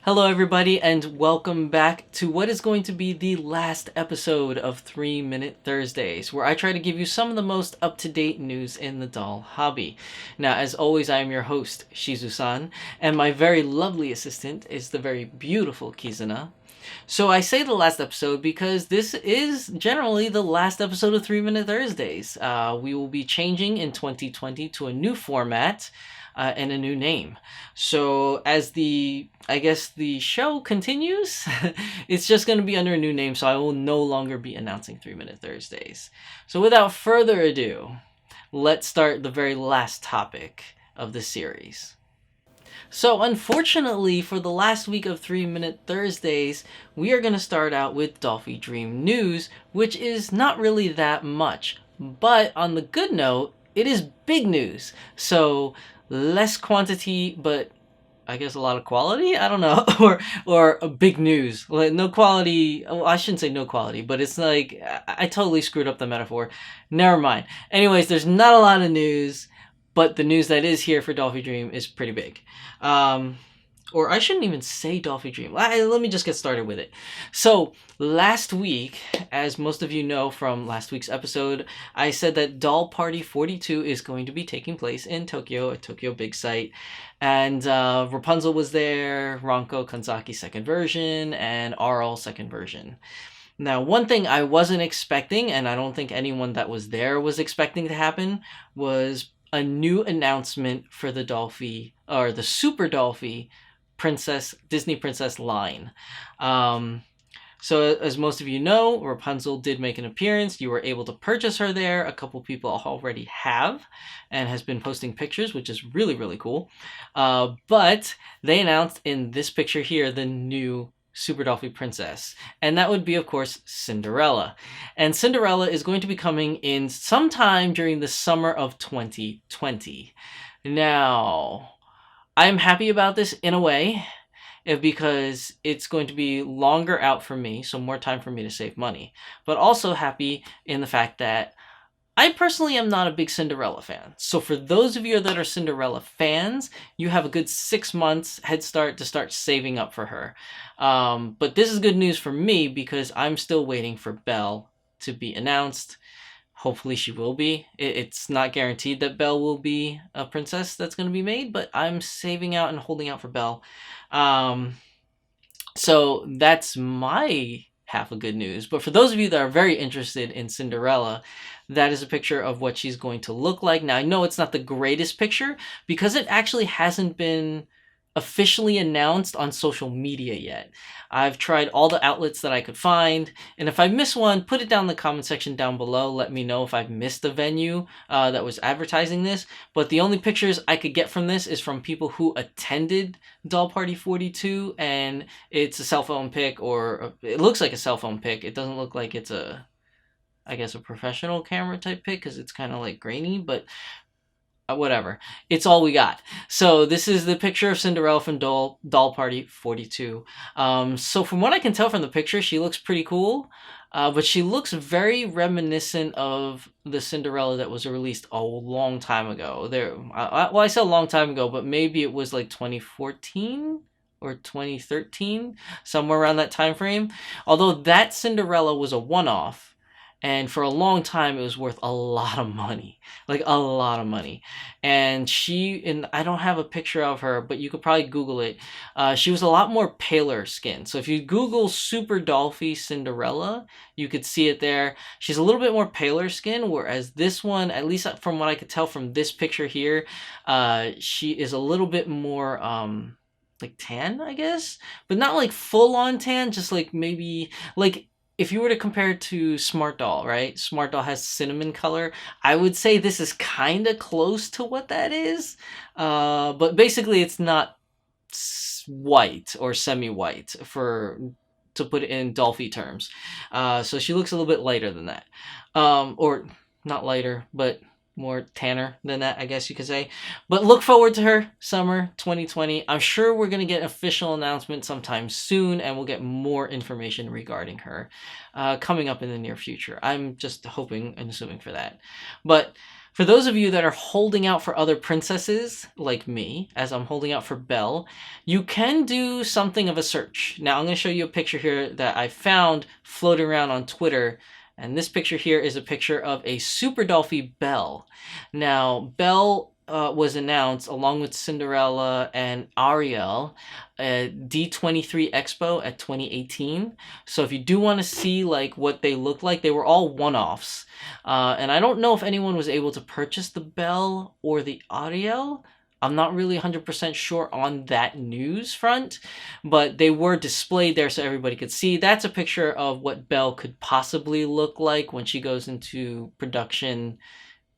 Hello, everybody, and welcome back to what is going to be the last episode of 3 Minute Thursdays, where I try to give you some of the most up to date news in the doll hobby. Now, as always, I am your host, Shizusan, and my very lovely assistant is the very beautiful Kizuna. So, I say the last episode because this is generally the last episode of 3 Minute Thursdays. We will be changing in 2020 to a new format. And a new name. So as the show continues, it's just going to be under a new name, so I will no longer be announcing 3 Minute Thursdays. So without further ado, let's start the very last topic of the series. So unfortunately, for the last week of 3 Minute Thursdays, we are going to start out with Dolphy Dream news, which is not really that much. But on the good note, it is big news. So less quantity, but I guess a lot of quality. I don't know, or a big news. Like no quality. Well, I shouldn't say no quality, but it's like I totally screwed up the metaphor. Never mind. Anyways, there's not a lot of news, but the news that is here for Dolphy Dream is pretty big. Or I shouldn't even say Dolphy Dream. Let me just get started with it. So last week, as most of you know from last week's episode, I said that Doll Party 42 is going to be taking place in Tokyo, a Tokyo big site. And Rapunzel was there, Ranko Kanzaki second version, and RL second version. Now, one thing I wasn't expecting, and I don't think anyone that was there was expecting to happen, was a new announcement for the Dolphy, or the Super Dolphy Disney Princess line. So as most of you know, Rapunzel did make an appearance. You were able to purchase her there. A couple people already have and has been posting pictures, which is really, really cool. But they announced in this picture here the new Super Dolphy Princess. And that would be, of course, Cinderella. And Cinderella is going to be coming in sometime during the summer of 2020. Now, I'm happy about this in a way because it's going to be longer out for me, so more time for me to save money. But also happy in the fact that I personally am not a big Cinderella fan. So for those of you that are Cinderella fans, you have a good 6 months head start to start saving up for her. But this is good news for me because I'm still waiting for Belle to be announced. Hopefully she will be. It's not guaranteed that Belle will be a princess that's going to be made, but I'm saving out and holding out for Belle. So that's my half of good news. But for those of you that are very interested in Cinderella, that is a picture of what she's going to look like. Now, I know it's not the greatest picture because it actually hasn't been officially announced on social media yet. I've tried all the outlets that I could find, and if I miss one, put it down in the comment section down below. Let me know if I've missed a venue that was advertising this. But the only pictures I could get from this is from people who attended Doll Party 42, and it's a cell phone pic, or it looks like a cell phone pic. It doesn't look like it's a professional camera type pic because it's kind of like grainy, but whatever. It's all we got. So this is the picture of Cinderella from Doll Party 42. So from what I can tell from the picture, she looks pretty cool. But she looks very reminiscent of the Cinderella that was released a long time ago. I said a long time ago, but maybe it was like 2014 or 2013, somewhere around that time frame. Although that Cinderella was a one-off. And for a long time, it was worth a lot of money, like a lot of money. And I don't have a picture of her, but you could probably Google it. She was a lot more paler skin. So if you Google Super Dolphy Cinderella, you could see it there. She's a little bit more paler skin, whereas this one, at least from what I could tell from this picture here, she is a little bit more like tan, I guess, but not like full on tan, just like maybe like. If you were to compare it to Smart Doll, right? Smart Doll has cinnamon color. I would say this is kind of close to what that is. But basically it's not white or semi-white to put it in Dolphy terms. So she looks a little bit lighter than that. Or not lighter, but more tanner than that, I guess you could say. But look forward to her summer 2020. I'm sure we're going to get an official announcement sometime soon, and we'll get more information regarding her coming up in the near future. I'm just hoping and assuming for that. But For those of you that are holding out for other princesses, like me, as I'm holding out for Belle, you can do something of a search. Now, I'm going to show you a picture here that I found floating around on Twitter. And this picture here is a picture of a Super Dolphy Belle. Now, Belle was announced along with Cinderella and Ariel at D23 Expo at 2018. So if you do want to see like what they look like, they were all one-offs. And I don't know if anyone was able to purchase the Belle or the Ariel. I'm not really 100% sure on that news front, but they were displayed there so everybody could see. That's a picture of what Belle could possibly look like when she goes into production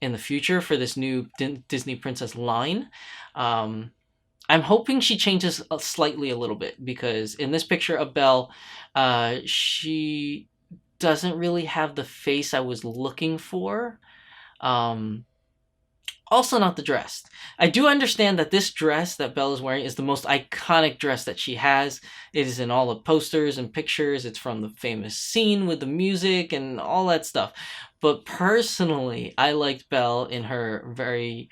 in the future for this new Disney Princess line. I'm hoping she changes slightly a little bit, because in this picture of Belle, she doesn't really have the face I was looking for. Also not the dress. I do understand that this dress that Belle is wearing is the most iconic dress that she has. It is in all the posters and pictures. It's from the famous scene with the music and all that stuff. But personally, I liked Belle in her very,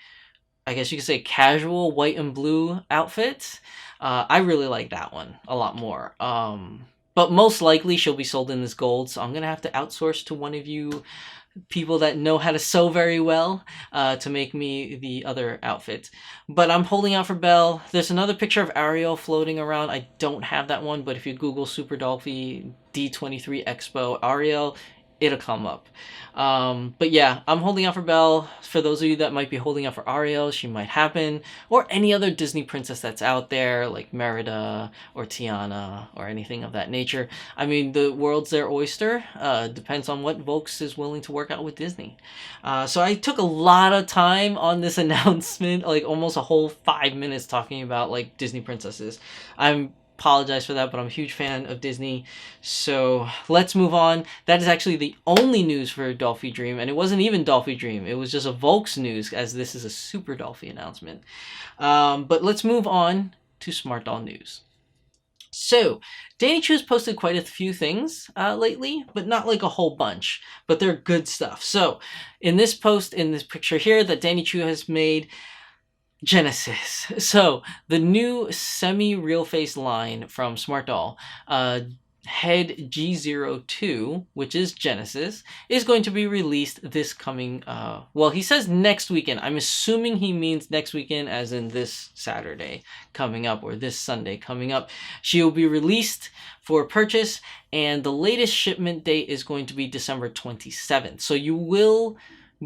I guess you could say, casual white and blue outfit. I really like that one a lot more. But most likely she'll be sold in this gold, so I'm going to have to outsource to one of you people that know how to sew very well to make me the other outfit. But I'm holding out for Belle. There's another picture of Ariel floating around. I don't have that one, but if you Google Super Dolphy D23 Expo Ariel, it'll come up. But yeah, I'm holding out for Belle. For those of you that might be holding out for Ariel, she might happen. Or any other Disney princess that's out there, like Merida or Tiana or anything of that nature. I mean, the world's their oyster. Depends on what Volks is willing to work out with Disney. So I took a lot of time on this announcement, like almost a whole 5 minutes talking about like Disney princesses. I'm apologize for that, but I'm a huge fan of Disney. So let's move on. That is actually the only news for Dolphy Dream, and it wasn't even Dolphy Dream. It was just a Volks news, as this is a Super Dolphy announcement. But let's move on to Smart Doll news. So, Danny Chu's posted quite a few things lately, but not like a whole bunch, but they're good stuff. So, in this post, in this picture here that Danny Chu has made, Genesis. So, the new semi-real face line from Smart Doll, Head G02, which is Genesis, is going to be released this coming, well, he says next weekend. I'm assuming he means next weekend as in this Saturday coming up, or this Sunday coming up. She will be released for purchase, and the latest shipment date is going to be December 27th. So you will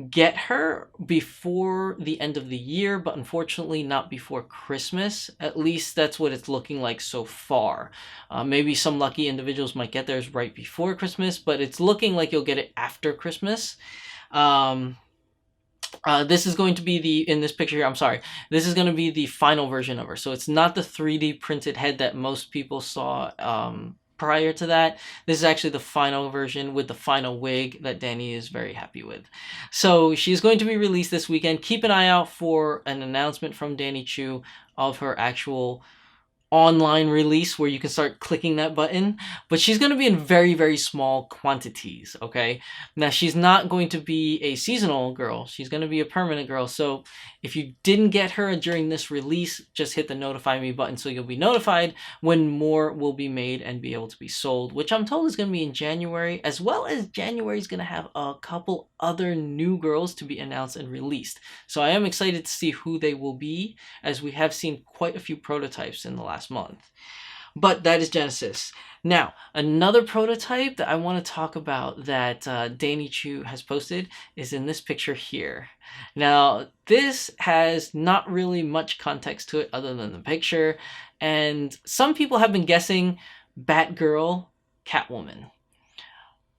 get her before the end of the year, but unfortunately not before Christmas. At least that's what it's looking like so far. Maybe some lucky individuals might get theirs right before Christmas, but it's looking like you'll get it after Christmas. This is going to be in this picture here, I'm sorry, this is going to be the final version of her. So it's not the 3D printed head that most people saw prior to that. This is actually the final version with the final wig that Danny is very happy with. So she's going to be released this weekend. Keep an eye out for an announcement from Danny Chu of her actual online release where you can start clicking that button, but she's going to be in very, very small quantities. Okay, now she's not going to be a seasonal girl, she's going to be a permanent girl. So if you didn't get her during this release, just hit the notify me button so you'll be notified when more will be made and be able to be sold, which I'm told is going to be in January, as well as January is going to have a couple other new girls to be announced and released. So I am excited to see who they will be, as we have seen quite a few prototypes in the last month. But that is Genesis. Now, another prototype that I want to talk about that Danny Chu has posted is in this picture here. Now, this has not really much context to it other than the picture, and some people have been guessing Batgirl, Catwoman.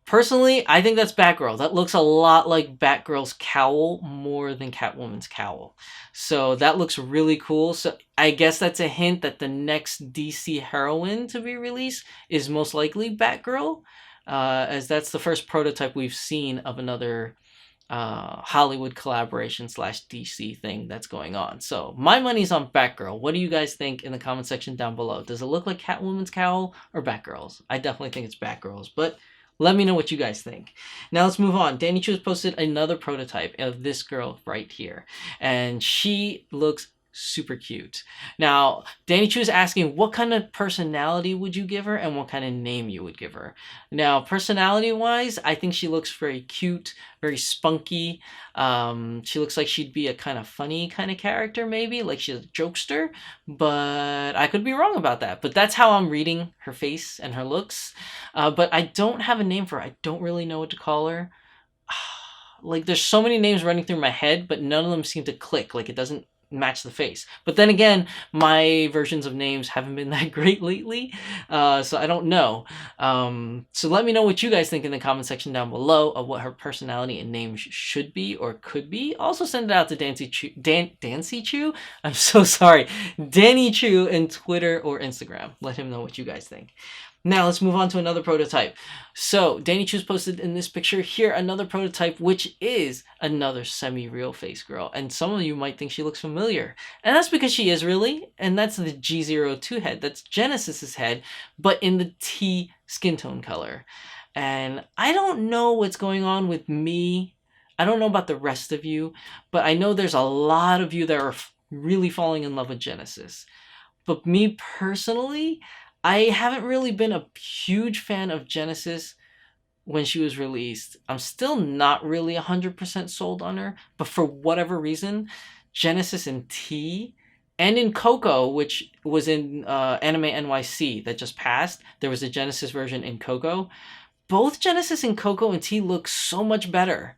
Personally, I think that's Batgirl. That looks a lot like Batgirl's cowl more than Catwoman's cowl. So that looks really cool. So I guess that's a hint that the next DC heroine to be released is most likely Batgirl, as that's the first prototype we've seen of another Hollywood collaboration / DC thing that's going on. So my money's on Batgirl. What do you guys think in the comment section down below? Does it look like Catwoman's cowl or Batgirl's? I definitely think it's Batgirl's, but Let me know what you guys think. Now let's move on. Danny Chu has posted another prototype of this girl right here, and she looks super cute. Now, Danny Chu is asking what kind of personality would you give her and what kind of name you would give her. Now, personality-wise, I think she looks very cute, very spunky. She looks like she'd be a kind of funny kind of character, maybe, like she's a jokester, but I could be wrong about that. But that's how I'm reading her face and her looks. But I don't have a name for her. I don't really know what to call her. Like, there's so many names running through my head, but none of them seem to click. Like, it doesn't match the face. But then again, my versions of names haven't been that great lately, so I don't know. So let me know what you guys think in the comment section down below of what her personality and name should be or could be. Also send it out to Dancy Chu? I'm so sorry. Danny Chu in Twitter or Instagram. Let him know what you guys think. Now let's move on to another prototype. So Danny Chu's posted in this picture here another prototype, which is another semi-real face girl. And some of you might think she looks familiar. And that's because she is really. And that's the G02 head. That's Genesis's head, but in the T skin tone color. And I don't know what's going on with me. I don't know about the rest of you, but I know there's a lot of you that are really falling in love with Genesis. But me personally, I haven't really been a huge fan of Genesis when she was released. I'm still not really 100% sold on her, but for whatever reason, Genesis in T and in Coco, which was in Anime NYC that just passed, there was a Genesis version in Coco. Both Genesis and Coco and T look so much better.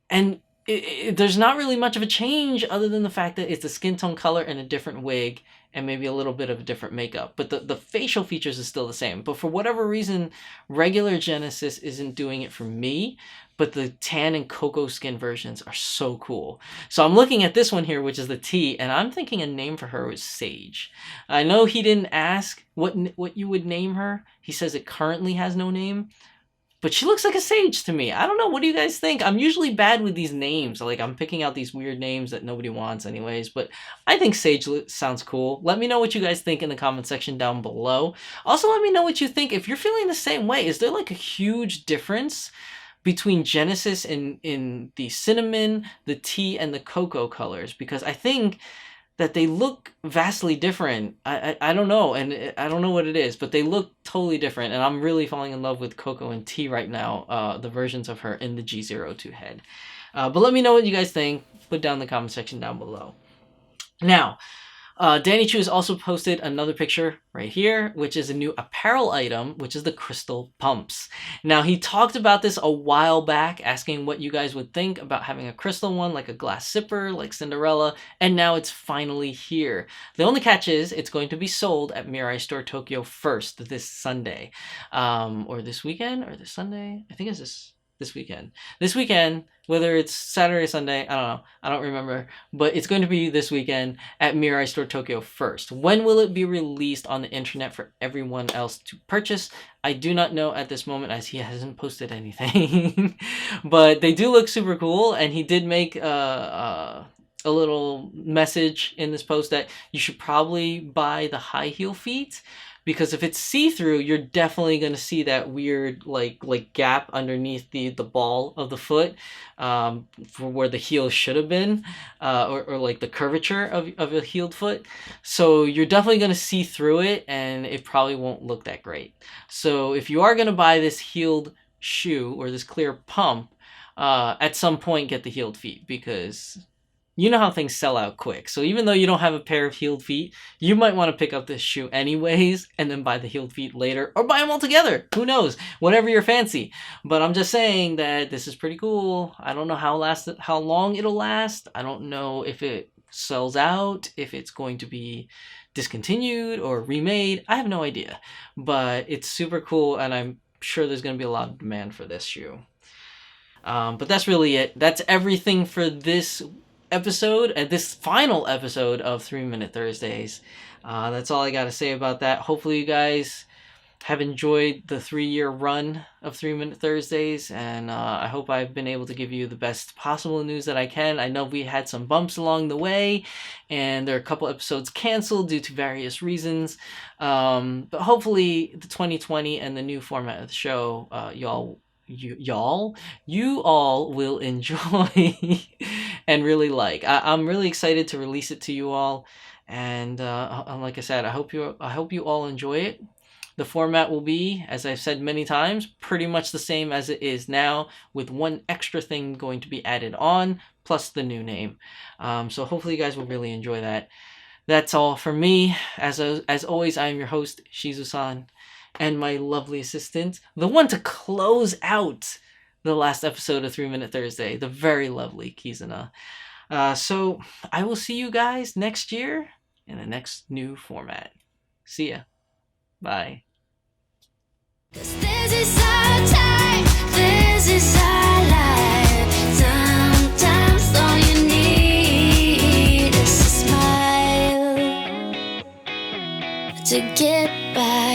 And there's not really much of a change other than the fact that it's a skin tone color and a different wig and maybe a little bit of a different makeup. But the facial features is still the same. But for whatever reason, regular Genesis isn't doing it for me. But the tan and cocoa skin versions are so cool. So I'm looking at this one here, which is the T, and I'm thinking a name for her was Sage. I know he didn't ask what you would name her. He says it currently has no name. But she looks like a sage to me. I don't know. What do you guys think? I'm usually bad with these names. Like, I'm picking out these weird names that nobody wants anyways. But I think Sage sounds cool. Let me know what you guys think in the comment section down below. Also, let me know what you think. If you're feeling the same way, is there like a huge difference between Genesis in the cinnamon, the tea, and the cocoa colors? Because I think that they look vastly different. I don't know, and I don't know what it is, but they look totally different, and I'm really falling in love with Coco and T right now, the versions of her in the G02 head. But let me know what you guys think. Put down in the comment section down below. Now, Danny Chu has also posted another picture right here, which is a new apparel item, which is the crystal pumps. Now, he talked about this a while back, asking what you guys would think about having a crystal one, like a glass zipper, like Cinderella, and now it's finally here. The only catch is it's going to be sold at Mirai Store Tokyo first this Sunday, or this weekend, or this Sunday. I think it's this weekend. This weekend, whether it's Saturday or Sunday, I don't know. I don't remember. But it's going to be this weekend at Mirai Store Tokyo first. When will it be released on the internet for everyone else to purchase? I do not know at this moment, as he hasn't posted anything. But they do look super cool, and he did make a little message in this post that you should probably buy the high heel feet, because if it's see-through, you're definitely going to see that weird like gap underneath the ball of the foot, for where the heel should have been, or like the curvature of a heeled foot. So you're definitely going to see through it, and it probably won't look that great. So if you are going to buy this heeled shoe or this clear pump, at some point get the heeled feet, because you know how things sell out quick. So even though you don't have a pair of heeled feet, you might want to pick up this shoe anyways and then buy the heeled feet later, or buy them all together. Who knows? Whatever your fancy. But I'm just saying that this is pretty cool. I don't know how long it'll last. I don't know if it sells out, if it's going to be discontinued or remade. I have no idea. But it's super cool, and I'm sure there's going to be a lot of demand for this shoe. But that's really it. That's everything for this episode, and this final episode of 3 Minute Thursdays. That's all I gotta say about that. Hopefully you guys have enjoyed the 3-year run of 3-Minute Thursdays, and I hope I've been able to give you the best possible news that I can. I know we had some bumps along the way, and there are a couple episodes canceled due to various reasons, but hopefully the 2020 and the new format of the show, you all will enjoy and really like. I'm really excited to release it to you all, and like I said, I hope you all enjoy it. The format will be, as I've said many times, pretty much the same as it is now, with one extra thing going to be added on, plus the new name. So hopefully you guys will really enjoy that. That's all from me. As always, I am your host, Shizusan, and my lovely assistant, the one to close out the last episode of 3-Minute Thursday, the very lovely Kizuna. So I will see you guys next year in the next new format. See ya. Bye. 'Cause this is our time, this is our life. Sometimes all you need is a smile to get by.